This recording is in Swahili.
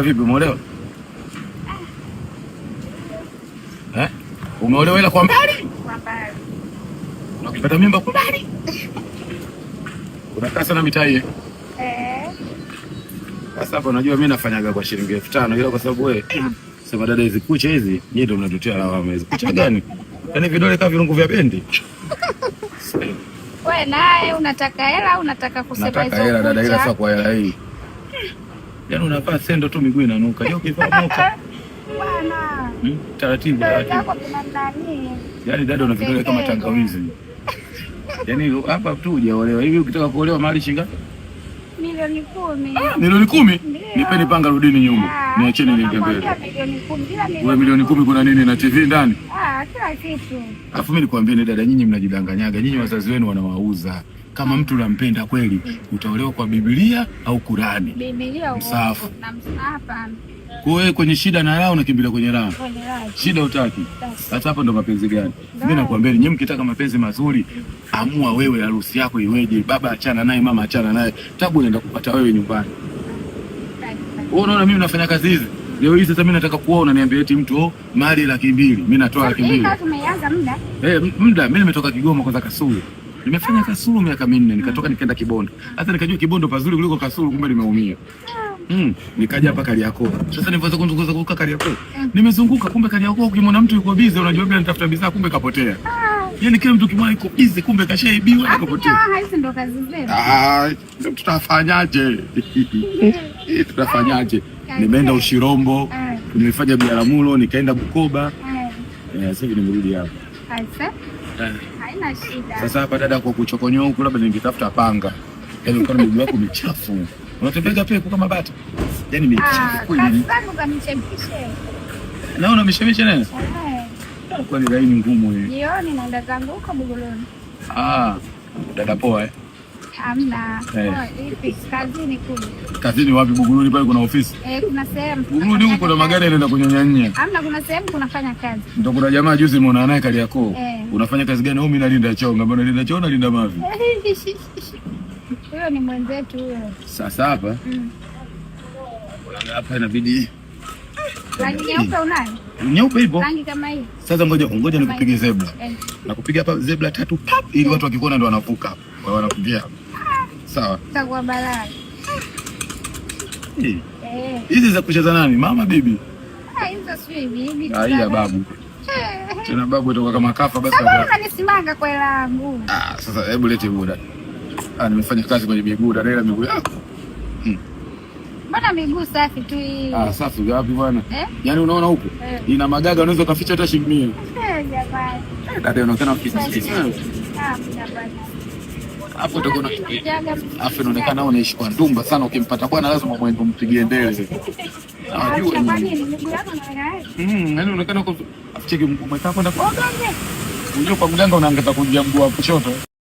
Vipi umeolewa? Umeolewa ila kwa mbali? Kwa mbali. Unakipata mimba kwa mbali? Unakaa sana mitaa hii? Sasa hapo unajua mimi nafanyaga kwa shilingi 5,000 ila kwa sababu wewe sema dada hizi kucha hizi nyie ndio mnatutia lawama hizi. Kucha gani? Yaani vidole kama virungu vya bendi. Wewe naye unataka hela au unataka kusema hizo? Nataka hela dada, ila sasa kwa hela hii. Yaani unavaa sendo tu miguu inanuka. Leo ukivaa moka. Bwana. Taratibu taratibu. Yaani dada una vidole kama tangawizi. Yaani hapa tu hujaolewa. Hivi ukitaka kuolewa mahali shingapi? Milioni 10. Milioni 10? Nipeni panga rudini nyuma. Niacheni niende mbele. Wewe milioni 10 kuna nini na TV ndani? Kila kitu. Alafu mimi nikwambie ni dada, nyinyi mnajidanganyaga. Nyinyi wazazi wenu wanawauza. Kama mtu unampenda kweli, utaolewa kwa Biblia au Qur'ani? Biblia msahafu. Na msahafu. Kwa hiyo kwenye shida na raha unakimbilia kwenye raha. Shida utaki. Sasa hapo ndo mapenzi gani? Mimi nakwambia nyinyi mkitaka mapenzi mazuri, amua wewe harusi yako iweje. Baba achana naye, mama achana naye. Tabu unaenda kupata wewe nyumbani. Wewe unaona mimi nafanya kazi hizi. Leo hii sasa mimi nataka kuona niambie eti mtu mali 200,000. Mimi natoa 200,000. Sasa tumeanza muda. Muda mimi nimetoka Kigoma kwanza Kasulu. Nimefanya Kasulu miaka 4, nikatoka nikaenda Kibondo. Hata nikajua Kibondo pazuri kuliko Kasulu, kumbe nimeumia. Nikaja hapa Kariakoo. Sasa nilianza kuzunguka Kariakoo. Nimezunguka kumbe Kariakoo ukimwona mtu yuko busy unajua bila nitafuta bidhaa kumbe kapotea. Yaani kila mtu kimwona yuko busy kumbe kashaibiwa na kapotea. Hizo ndo kazi zetu. Tutafanyaje? Tutafanyaje? Nimeenda Ushirombo, nimefanya Biaramulo, nikaenda Bukoba. Sasa hivi nimerudi hapa. Haina shida. Sasa hapa dada, kwa kuchokonyoa huko labda ningetafuta panga. Yaani uko na miguu yako michafu. Unatembea pepo kama bata. Yaani michafu kweli. Sasa ukanichemshe. Naona umeshemesha nani? Kwa ni laini ngumu hii. Jioni naenda zangu huko Buguruni. Dada poa Hamna. Ipi kazini kule. Kazini wapi Buguruni pale kuna ofisi? Kuna sehemu. Buguruni huko kuna magari yanaenda kunyonyanya. Hamna, kuna sehemu kunafanya kazi. Ndio kuna jamaa juzi muona naye Kariakoo. Unafanya kazi gani? Mimi nalinda choo. Mbona nalinda choo nalinda mavi? Huyo ni mwenzetu huyo. Sasa hapa. Hapa inabidi rangi nyeupe unayo? Nyeupe ipo. Rangi kama hii. Sasa ngoja nikupige zebra. Nakupiga hapa zebra 3 pap ili watu wakikuona ndo wanavuka hapo. Wao wanakuja. Sawa. Takuwa balaa. Hizi za kucheza nani? Mama bibi? Hizo sio bibi. Ya babu. Tena babu atoka kama kafa basi. Sasa unanisimanga kwa hela yangu. Sasa hebu lete buda. Nimefanya kazi kwenye miguu dada, ila miguu yako. Mbona miguu safi tu hii? Safi wapi bwana? Yaani unaona huko? Ina magaga unaweza kuficha hata shilingi 100. Jamani. Dada unaonekana ukisikia. Hapo utakuwa afu inaonekana unaishi kwa ndumba sana, ukimpata bwana lazima mwende mpigie ndele. Unajua nini? Miguu yako inaonekana. Yaani unaonekana uko aficheki mguu mweka kwenda kwa mganga. Unajua kwa mganga unaangaza kujia mguu wa kushoto.